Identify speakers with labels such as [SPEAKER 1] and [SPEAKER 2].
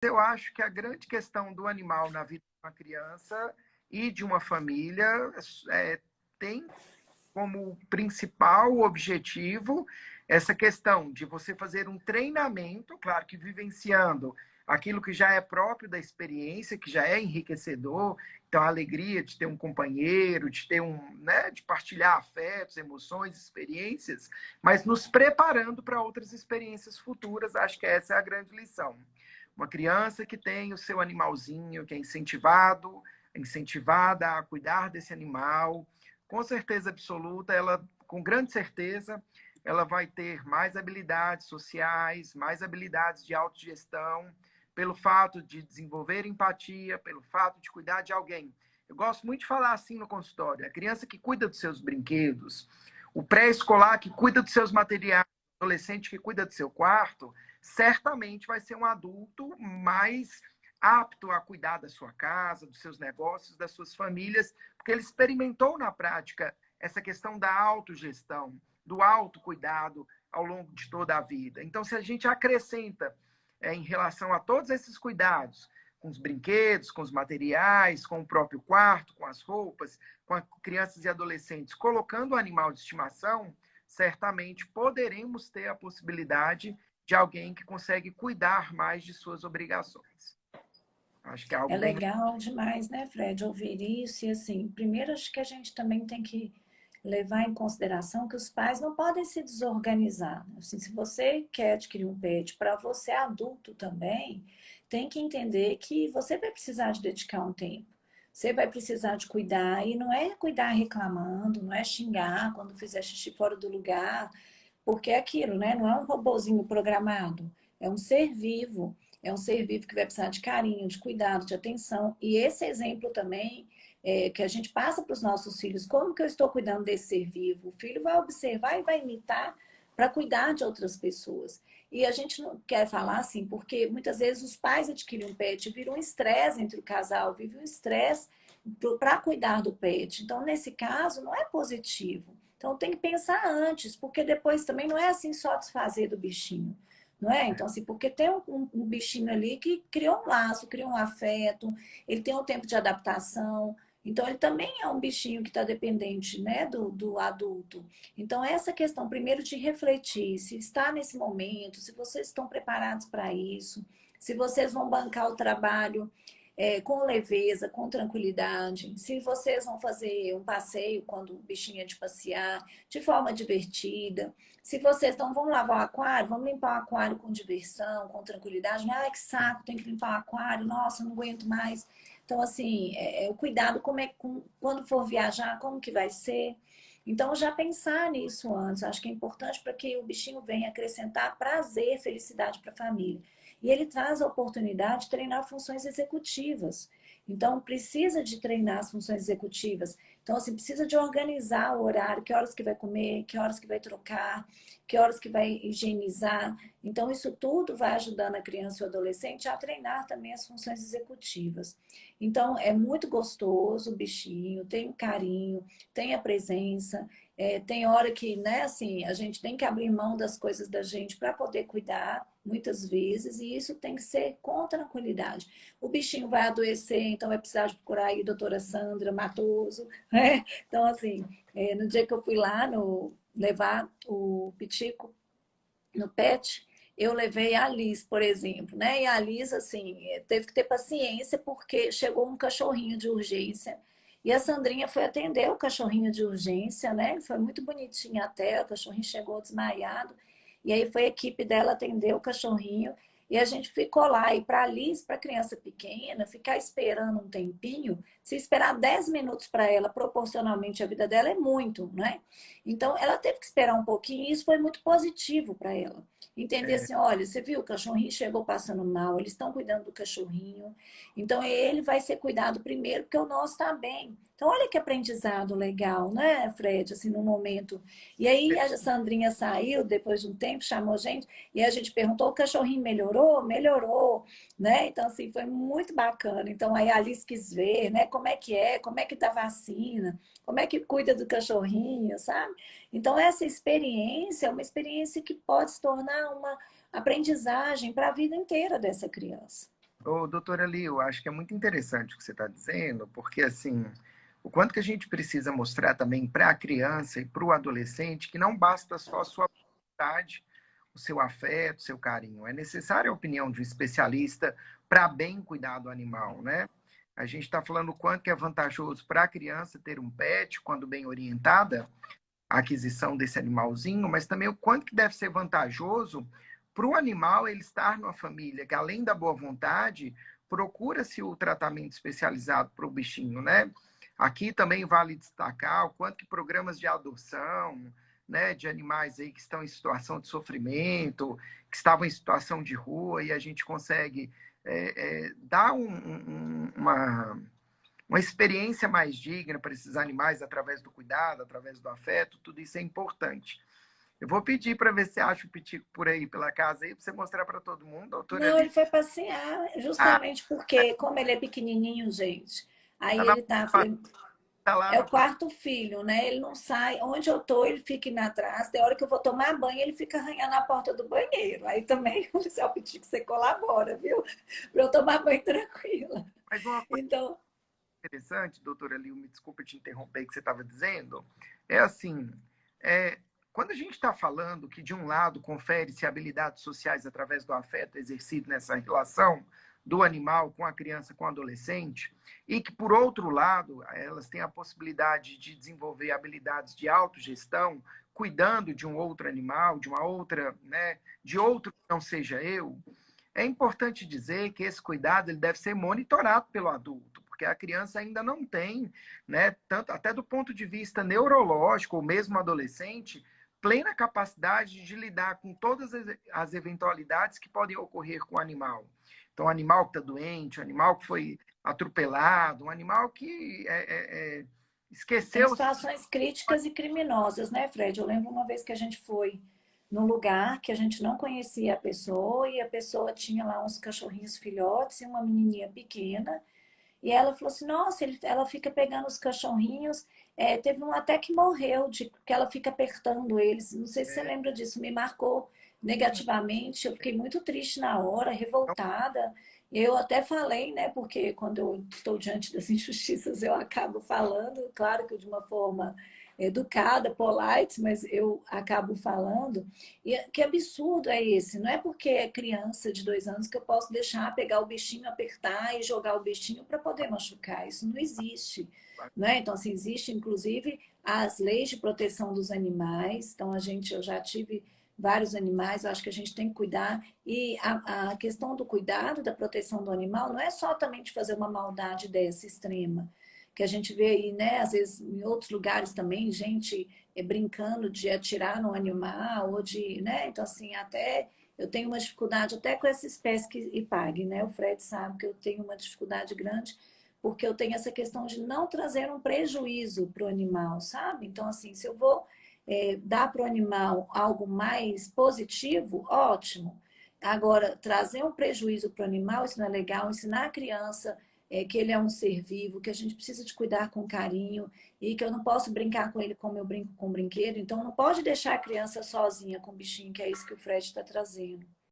[SPEAKER 1] eu acho que a grande questão do animal na vida de uma criança e de uma família tem como principal objetivo essa questão de você fazer um treinamento, claro que vivenciando aquilo que já é próprio da experiência, que já é enriquecedor, então a alegria de ter um companheiro, de ter né, de partilhar afetos, emoções, experiências, mas nos preparando para outras experiências futuras, acho que essa é a grande lição. Uma criança que tem o seu animalzinho, que é incentivada a cuidar desse animal, com certeza absoluta, ela, com grande certeza, ela vai ter mais habilidades sociais, mais habilidades de autogestão, pelo fato de desenvolver empatia, pelo fato de cuidar de alguém. Eu gosto muito de falar assim no consultório, a criança que cuida dos seus brinquedos, o pré-escolar que cuida dos seus materiais, o adolescente que cuida do seu quarto, certamente vai ser um adulto mais apto a cuidar da sua casa, dos seus negócios, das suas famílias, porque ele experimentou na prática essa questão da autogestão, do autocuidado ao longo de toda a vida. Então, se a gente acrescenta em relação a todos esses cuidados, com os brinquedos, com os materiais, com o próprio quarto, com as roupas, com crianças e adolescentes, colocando o animal de estimação, certamente poderemos ter a possibilidade de alguém que consegue cuidar mais de suas obrigações. Acho que é
[SPEAKER 2] É
[SPEAKER 1] algo bem.
[SPEAKER 2] legal demais, né, Fred, ouvir isso. E assim, primeiro acho que a gente também tem que levar em consideração que os pais não podem se desorganizar. Assim, se você quer adquirir um pet para você adulto também, tem que entender que você vai precisar de dedicar um tempo. Você vai precisar de cuidar, e não é cuidar reclamando, não é xingar quando fizer xixi fora do lugar, porque é aquilo, né? Não é um robozinho programado, é um ser vivo. É um ser vivo que vai precisar de carinho, de cuidado, de atenção. E esse exemplo também que a gente passa para os nossos filhos, como que eu estou cuidando desse ser vivo? O filho vai observar e vai imitar para cuidar de outras pessoas. E a gente não quer falar assim, porque muitas vezes os pais adquirem um pet, vira um estresse entre o casal, vive um estresse para cuidar do pet. Então, nesse caso, não é positivo. Então, tem que pensar antes, porque depois também não é assim só desfazer do bichinho. Não é? Então, assim, porque tem um bichinho ali que criou um laço, criou um afeto, ele tem um tempo de adaptação. Então, ele também é um bichinho que está dependente, né, do adulto. Então, essa questão, primeiro, de refletir se está nesse momento, se vocês estão preparados para isso, se vocês vão bancar o trabalho com leveza, com tranquilidade, se vocês vão fazer um passeio quando o bichinho é de passear, de forma divertida, se vocês não vão lavar o aquário, vamos limpar o aquário com diversão, com tranquilidade. Ai, que saco, tem que limpar o aquário, nossa, não aguento mais. Então, assim, o cuidado, quando for viajar, como que vai ser? Então, já pensar nisso antes, acho que é importante para que o bichinho venha acrescentar prazer, felicidade para a família. E ele traz a oportunidade de treinar funções executivas. Então, precisa de treinar as funções executivas. Então, assim, precisa de organizar o horário, que horas que vai comer, que horas que vai trocar, que horas que vai higienizar. Então, isso tudo vai ajudando a criança e o adolescente a treinar também as funções executivas. Então, é muito gostoso o bichinho, tem um carinho, tem a presença, tem hora que, né, assim, a gente tem que abrir mão das coisas da gente para poder cuidar, muitas vezes, e isso tem que ser com tranquilidade. O bichinho vai adoecer, então vai precisar de procurar aí a doutora Sandra Matoso, né? Então, assim, no dia que eu fui lá levar o Pitico no pet, eu levei a Liz, por exemplo, né? E a Liz, assim, teve que ter paciência porque chegou um cachorrinho de urgência e a Sandrinha foi atender o cachorrinho de urgência, né? Foi muito bonitinha até, o cachorrinho chegou desmaiado e aí foi a equipe dela atender o cachorrinho e a gente ficou lá. E para a Liz, para criança pequena, ficar esperando um tempinho, se esperar 10 minutos para ela, proporcionalmente a vida dela, é muito, né? Então, ela teve que esperar um pouquinho e isso foi muito positivo para ela. Entender assim, olha, você viu, o cachorrinho chegou passando mal, eles estão cuidando do cachorrinho, então ele vai ser cuidado primeiro, porque o nosso está bem. Então, olha que aprendizado legal, né, Fred, assim, no momento. E aí a Sandrinha saiu, depois de um tempo, chamou a gente, e a gente perguntou, o cachorrinho melhorou? Melhorou, né? Então, assim, foi muito bacana. Então, aí a Alice quis ver, né, como é que tá a vacina, como é que cuida do cachorrinho, sabe? Então, essa experiência é uma experiência que pode se tornar uma aprendizagem para a vida inteira dessa criança.
[SPEAKER 1] Ô, doutora Liu, acho que é muito interessante o que você está dizendo, porque, assim, o quanto que a gente precisa mostrar também para a criança e para o adolescente que não basta só a sua vontade, o seu afeto, o seu carinho. É necessária a opinião de um especialista para bem cuidar do animal, né? A gente está falando o quanto que é vantajoso para a criança ter um pet, quando bem orientada, a aquisição desse animalzinho, mas também o quanto que deve ser vantajoso para o animal ele estar numa família que, além da boa vontade, procura-se o tratamento especializado para o bichinho, né? Aqui também vale destacar o quanto que programas de adoção, né, de animais aí que estão em situação de sofrimento, que estavam em situação de rua, e a gente consegue dar uma experiência mais digna para esses animais através do cuidado, através do afeto, tudo isso é importante. Eu vou pedir para ver se acha o Pitico por aí, pela casa, aí, para você mostrar para todo mundo, doutora
[SPEAKER 2] Não,
[SPEAKER 1] ali.
[SPEAKER 2] ele foi passear
[SPEAKER 1] Ah,
[SPEAKER 2] justamente porque, como ele é pequenininho, gente, aí
[SPEAKER 1] tá, na,
[SPEAKER 2] ele tá, falei,
[SPEAKER 1] tá lá
[SPEAKER 2] é
[SPEAKER 1] na
[SPEAKER 2] o quarto filho, né? Ele não sai, onde eu tô, ele fica indo atrás. Da hora que eu vou tomar banho, ele fica arranhando a porta do banheiro. Aí também, o Céu Pitico, você colabora, viu? Para eu tomar banho tranquila.
[SPEAKER 1] Mas uma coisa
[SPEAKER 2] Então,
[SPEAKER 1] interessante, doutora Liu, me desculpa te interromper, que você estava dizendo, é assim, é, quando a gente está falando que, de um lado, confere-se habilidades sociais através do afeto exercido nessa relação do animal com a criança, com o adolescente, e que, por outro lado, elas têm a possibilidade de desenvolver habilidades de autogestão, cuidando de um outro animal, de uma outra, né, de outro que não seja eu, é importante dizer que esse cuidado ele deve ser monitorado pelo adulto, porque a criança ainda não tem, né, tanto até do ponto de vista neurológico ou mesmo adolescente, plena capacidade de lidar com todas as eventualidades que podem ocorrer com o animal. Então, o animal que está doente, o animal que foi atropelado, um animal que
[SPEAKER 2] tem
[SPEAKER 1] esqueceu.
[SPEAKER 2] situações críticas e criminosas, né, Fred? Eu lembro uma vez que a gente foi num lugar que a gente não conhecia a pessoa e a pessoa tinha lá uns cachorrinhos filhotes e uma menininha pequena. E ela falou assim: nossa, ela fica pegando os cachorrinhos. É, teve um até que morreu, de que ela fica apertando eles. Não sei se você
[SPEAKER 1] É,
[SPEAKER 2] lembra disso, me marcou negativamente. Eu fiquei muito triste na hora, revoltada. Eu até falei, né? Porque quando eu estou diante das injustiças, eu acabo falando, claro que de uma forma educada, polite, mas eu acabo falando. E que absurdo é esse? Não é porque é criança de 2 anos que eu posso deixar pegar o bichinho, apertar e jogar o bichinho para poder machucar. Isso não existe. Né? Então, assim, existe inclusive as leis de proteção dos animais. Então, eu já tive vários animais, eu acho que a gente tem que cuidar. E a questão do cuidado, da proteção do animal, não é só também de fazer uma maldade dessa extrema, que a gente vê aí, né, às vezes em outros lugares também, gente brincando de atirar no animal, ou de, né, então assim, até eu tenho uma dificuldade até com essa espécie que pague, né, o Fred sabe que eu tenho uma dificuldade grande, porque eu tenho essa questão de não trazer um prejuízo para o animal, sabe? Então, assim, se eu vou dar para o animal algo mais positivo, ótimo. Agora, trazer um prejuízo para o animal, isso não é legal. Ensinar a criança que ele é um ser vivo, que a gente precisa de cuidar com carinho e que eu não posso brincar com ele como eu brinco com o brinquedo. Então, não pode deixar a criança sozinha com o bichinho, que é isso que o Fred está trazendo.